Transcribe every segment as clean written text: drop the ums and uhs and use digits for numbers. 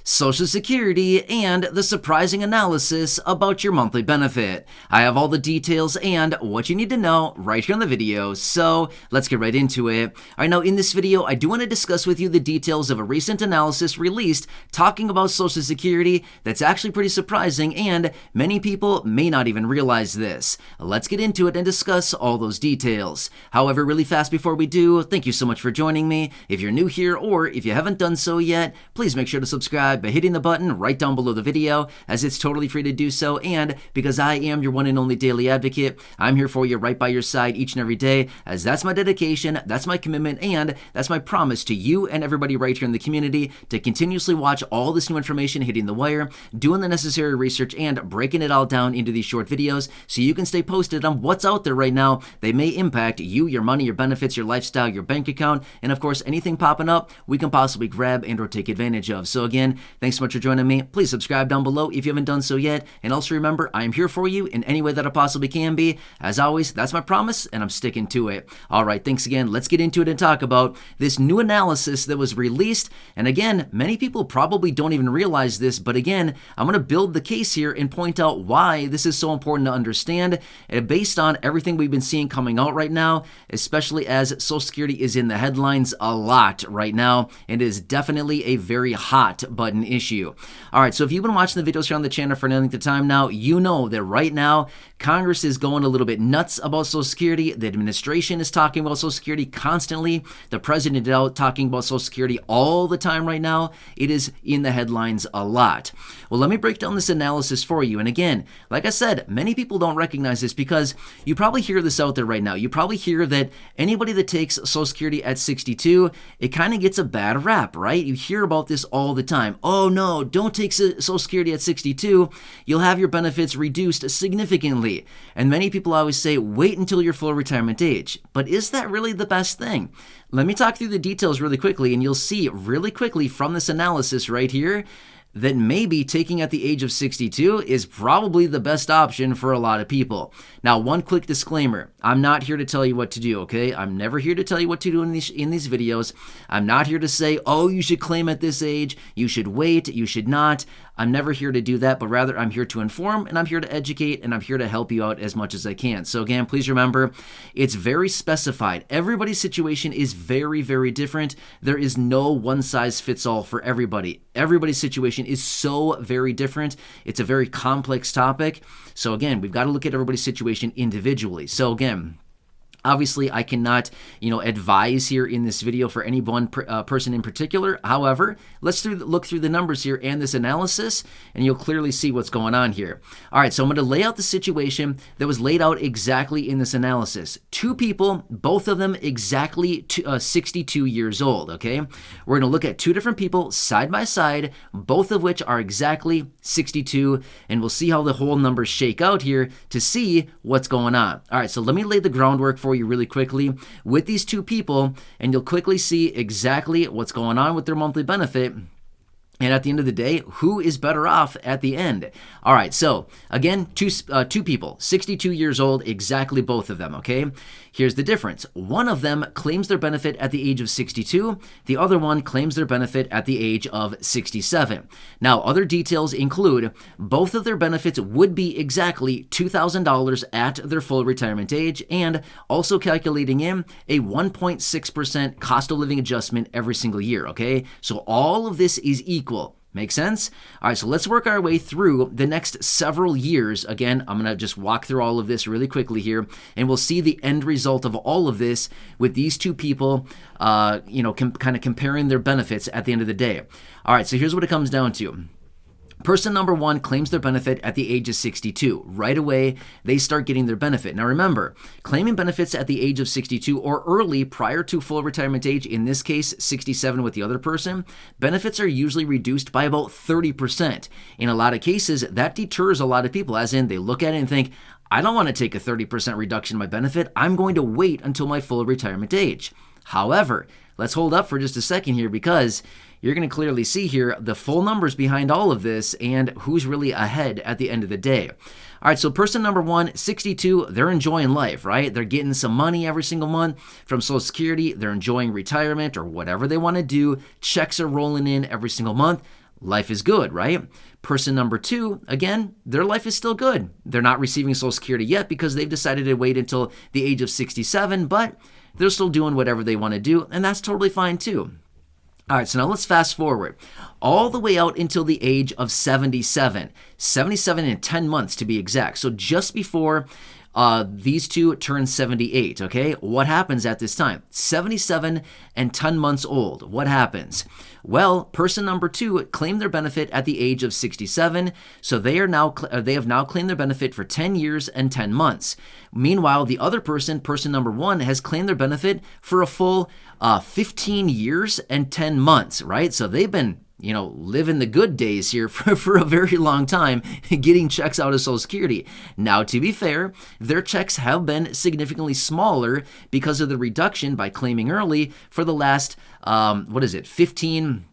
Social Security, and the surprising analysis about your monthly benefit. I have all the details and what you need to know right here in the video, so let's get right into it. Alright, now in this video, I do want to discuss with you the details of a recent analysis released talking about Social Security that's actually pretty surprising, and many people may not even realize this. Let's get into it and discuss all those details. However, really fast before we do, thank you so much for joining me. If you're new here or if you haven't done so yet, please make sure to subscribe by hitting the button right down below the video, as it's totally free to do so, and because I am your one and only daily advocate, I'm here for you right by your side each and every day, as that's my dedication, that's my commitment, and that's my promise to you and everybody right here in the community to continuously watch all this new information hitting the wire, doing the necessary research, and breaking it all down into these short videos so you can stay posted on what's out there right now. They may impact you, your money, your benefits, your lifestyle, your bank account, and of course anything popping up we can possibly grab and or take advantage of. So again, thanks so much for joining me. Please subscribe down below if you haven't done so yet, and also remember, I am here for you in any way that I possibly can be. As always, that's my promise, and I'm sticking to it. Alright, thanks again. Let's get into it and talk about this new analysis that was released. And again, many people probably don't even realize this, but again, I'm going to build the case here and point out why this is so important to understand, based on everything we've been seeing coming out right now, especially as Social Security is in the headlines a lot right now, and is definitely a very hot button issue. Alright, so if you've been watching the videos here on the channel for any length of time now, you know that right now Congress is going a little bit nuts about Social Security. The administration is talking about Social Security constantly. The president is out talking about Social Security all the time right now. It is in the headlines a lot. Well, let me break down this analysis for you. And again, like I said, many people don't recognize this because you probably hear this out there right now. You probably hear that anybody that takes Social Security at 62, it kind of gets a bad rap, right? You hear about this all the time. Oh no, don't take Social Security at 62. You'll have your benefits reduced significantly. And many people always say, wait until your full retirement age. But is that really the best thing? Let me talk through the details really quickly, and you'll see really quickly from this analysis right here that maybe taking at the age of 62 is probably the best option for a lot of people. Now, one quick disclaimer. I'm not here to tell you what to do, okay? I'm never here to tell you what to do in these videos. I'm not here to say, oh, you should claim at this age, you should wait, you should not. I'm never here to do that, but rather I'm here to inform, and I'm here to educate, and I'm here to help you out as much as I can. So again, please remember, it's very specified. Everybody's situation is very, very different. There is no one size fits all for everybody. Everybody's situation is so very different. It's a very complex topic. So again, we've got to look at everybody's situation individually. So again, obviously, I cannot, advise here in this video for any one person in particular. However, let's look through the numbers here and this analysis, and you'll clearly see what's going on here. All right, so I'm going to lay out the situation that was laid out exactly in this analysis. Two people, both of them exactly 62 years old, okay? We're going to look at two different people side by side, both of which are exactly 62, and we'll see how the whole numbers shake out here to see what's going on. All right, so let me lay the groundwork for you really quickly with these two people, and you'll quickly see exactly what's going on with their monthly benefit. And at the end of the day, who is better off at the end? All right, so again, two people, 62 years old, exactly both of them, okay? Here's the difference. One of them claims their benefit at the age of 62. The other one claims their benefit at the age of 67. Now, other details include both of their benefits would be exactly $2,000 at their full retirement age, and also calculating in a 1.6% cost of living adjustment every single year, okay? So all of this is equal. Make sense? All right, so let's work our way through the next several years. Again, I'm going to just walk through all of this really quickly here, and we'll see the end result of all of this with these two people, kind of comparing their benefits at the end of the day. All right, so here's what it comes down to. Person number one claims their benefit at the age of 62. Right away, they start getting their benefit. Now remember, claiming benefits at the age of 62 or early prior to full retirement age, in this case 67 with the other person, benefits are usually reduced by about 30%. In a lot of cases, that deters a lot of people, as in they look at it and think, I don't want to take a 30% reduction in my benefit. I'm going to wait until my full retirement age. However, let's hold up for just a second here, because you're going to clearly see here the full numbers behind all of this and who's really ahead at the end of the day. All right, so person number one, 62, they're enjoying life, right? They're getting some money every single month from Social Security. They're enjoying retirement or whatever they want to do. Checks are rolling in every single month. life is good, right? Person number 2, again, their life is still good. They're not receiving Social Security yet because they've decided to wait until the age of 67, but they're still doing whatever they want to do, and that's totally fine too. All right, so now let's fast forward all the way out until the age of 77 and 10 months to be exact. So just before these two turn 78, okay? What happens at this time? 77 and 10 months old. What happens? Well, person number 2 claimed their benefit at the age of 67, so they have now claimed their benefit for 10 years and 10 months. Meanwhile, the other person number 1, has claimed their benefit for a full 15 years and 10 months, right? So they've been living the good days here for a very long time, getting checks out of Social Security. Now, to be fair, their checks have been significantly smaller because of the reduction by claiming early for the last, 15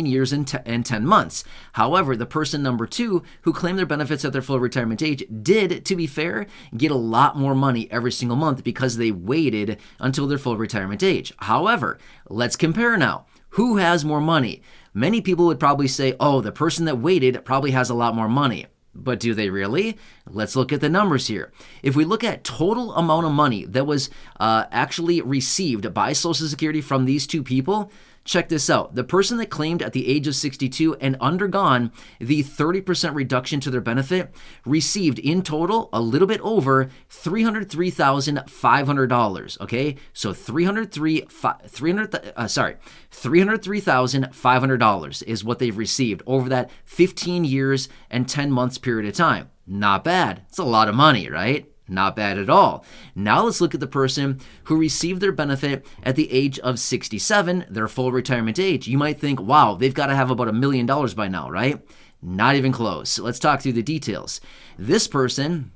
years and 10 months. However, the person number 2 who claimed their benefits at their full retirement age did, to be fair, get a lot more money every single month because they waited until their full retirement age. However, let's compare now. Who has more money? Many people would probably say, oh, the person that waited probably has a lot more money. But do they really? Let's look at the numbers here. If we look at total amount of money that was actually received by Social Security from these two people, check this out. The person that claimed at the age of 62 and undergone the 30% reduction to their benefit received in total a little bit over $303,500. Okay, so $303,500 is what they've received over that 15 years and 10 months period of time. Not bad. It's a lot of money, right? Not bad at all. Now let's look at the person who received their benefit at the age of 67, their full retirement age. You might think, wow, they've got to have about $1 million by now, right? Not even close. Let's talk through the details. This person,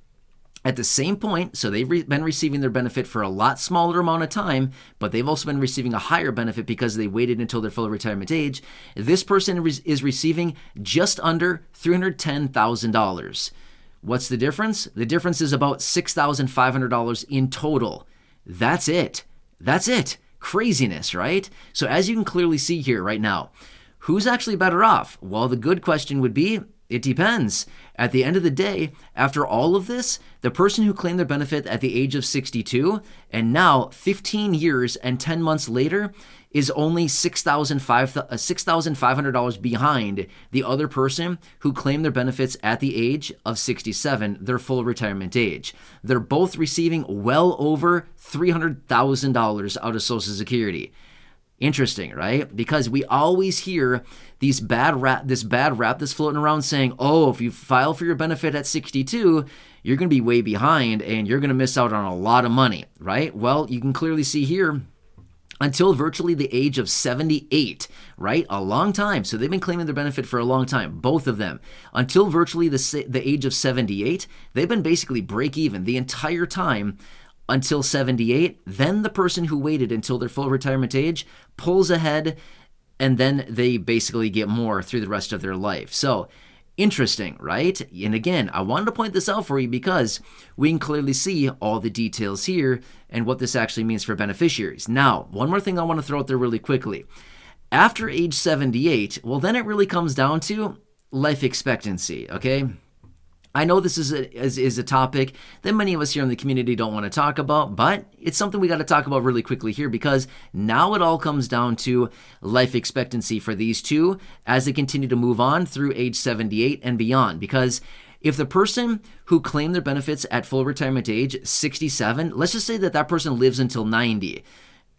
at the same point, so they've been receiving their benefit for a lot smaller amount of time, but they've also been receiving a higher benefit because they waited until their full retirement age. This person is receiving just under $310,000. What's the difference? The difference is about $6,500 in total. That's it. That's it. Craziness, right? So as you can clearly see here right now, who's actually better off? Well, the good question would be, it depends. At the end of the day, after all of this, the person who claimed their benefit at the age of 62 and now 15 years and 10 months later is only $6,500 behind the other person who claimed their benefits at the age of 67, their full retirement age. They're both receiving well over $300,000 out of Social Security. Interesting, right? Because we always hear this bad rap that's floating around saying, oh, if you file for your benefit at 62, you're going to be way behind and you're going to miss out on a lot of money, right? Well, you can clearly see here, until virtually the age of 78, right? A long time. So they've been claiming their benefit for a long time, both of them. Until virtually the age of 78, they've been basically break even the entire time until 78. Then the person who waited until their full retirement age pulls ahead, and then they basically get more through the rest of their life. So interesting, right? And again, I wanted to point this out for you because we can clearly see all the details here and what this actually means for beneficiaries. Now, one more thing I want to throw out there really quickly. After age 78, well, then it really comes down to life expectancy, okay? I know this is a topic that many of us here in the community don't want to talk about, but it's something we got to talk about really quickly here because now it all comes down to life expectancy for these two as they continue to move on through age 78 and beyond. Because if the person who claimed their benefits at full retirement age, 67, let's just say that that person lives until 90,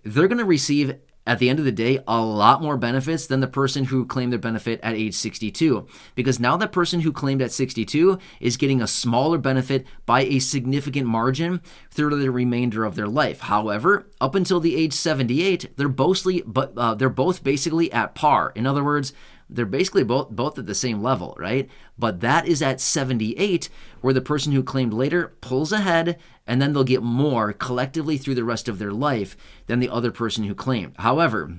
they're going to receive at the end of the day, a lot more benefits than the person who claimed their benefit at age 62. Because now that person who claimed at 62 is getting a smaller benefit by a significant margin through the remainder of their life. However, up until the age 78, they're both basically at par. In other words, they're basically both at the same level, right? But that is at 78, where the person who claimed later pulls ahead, and then they'll get more collectively through the rest of their life than the other person who claimed. However,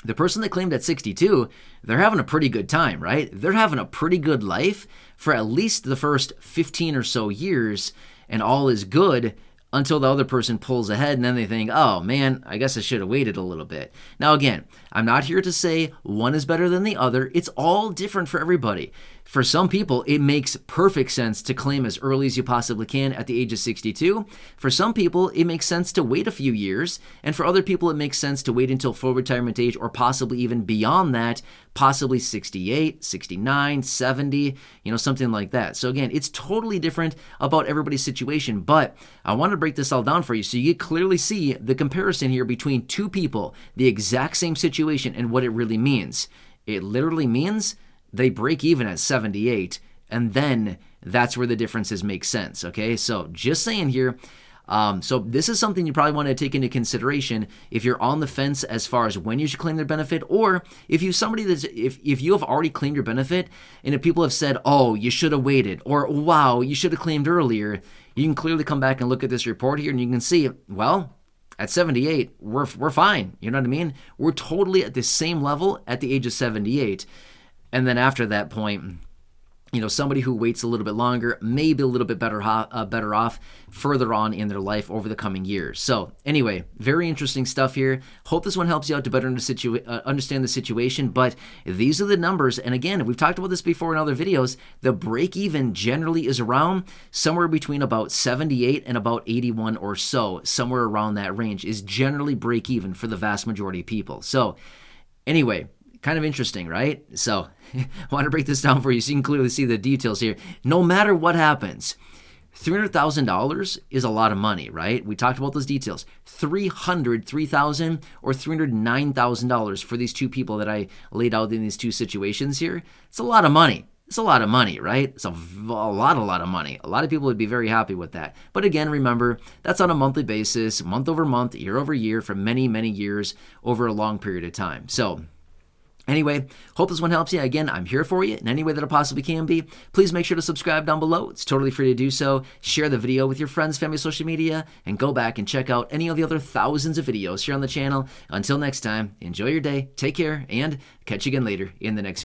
the person that claimed at 62, they're having a pretty good time, right? They're having a pretty good life for at least the first 15 or so years, and all is good until the other person pulls ahead, and then they think, oh man, I guess I should have waited a little bit. Now again, I'm not here to say one is better than the other. It's all different for everybody. For some people, it makes perfect sense to claim as early as you possibly can at the age of 62. For some people, it makes sense to wait a few years. And for other people, it makes sense to wait until full retirement age or possibly even beyond that, possibly 68, 69, 70, something like that. So again, it's totally different about everybody's situation, but I want to break this all down for you so you clearly see the comparison here between two people, the exact same situation, and what it really means. It literally means they break even at 78, and then that's where the differences make sense, okay? So just saying here, so this is something you probably want to take into consideration if you're on the fence as far as when you should claim their benefit, or if you have already claimed your benefit, and if people have said, oh, you should have waited, or wow, you should have claimed earlier, you can clearly come back and look at this report here, and you can see, well, at 78, we're fine, you know what I mean? We're totally at the same level at the age of 78. And then after that point, somebody who waits a little bit longer may be a little bit better off further on in their life over the coming years. So anyway, very interesting stuff here. Hope this one helps you out to better understand the situation. But these are the numbers. And again, we've talked about this before in other videos. The break even generally is around somewhere between about 78 and about 81 or so. Somewhere around that range is generally break even for the vast majority of people. So anyway, kind of interesting, right? So I want to break this down for you so you can clearly see the details here. No matter what happens, $300,000 is a lot of money, right? We talked about those details. $303,000 or $309,000 for these two people that I laid out in these two situations here. It's a lot of money. It's a lot of money, right? It's a lot of money. A lot of people would be very happy with that. But again, remember, that's on a monthly basis, month over month, year over year, for many, many years over a long period of time. So anyway, hope this one helps you. Again, I'm here for you in any way that I possibly can be. Please make sure to subscribe down below. It's totally free to do so. Share the video with your friends, family, social media, and go back and check out any of the other thousands of videos here on the channel. Until next time, enjoy your day, take care, and catch you again later in the next video.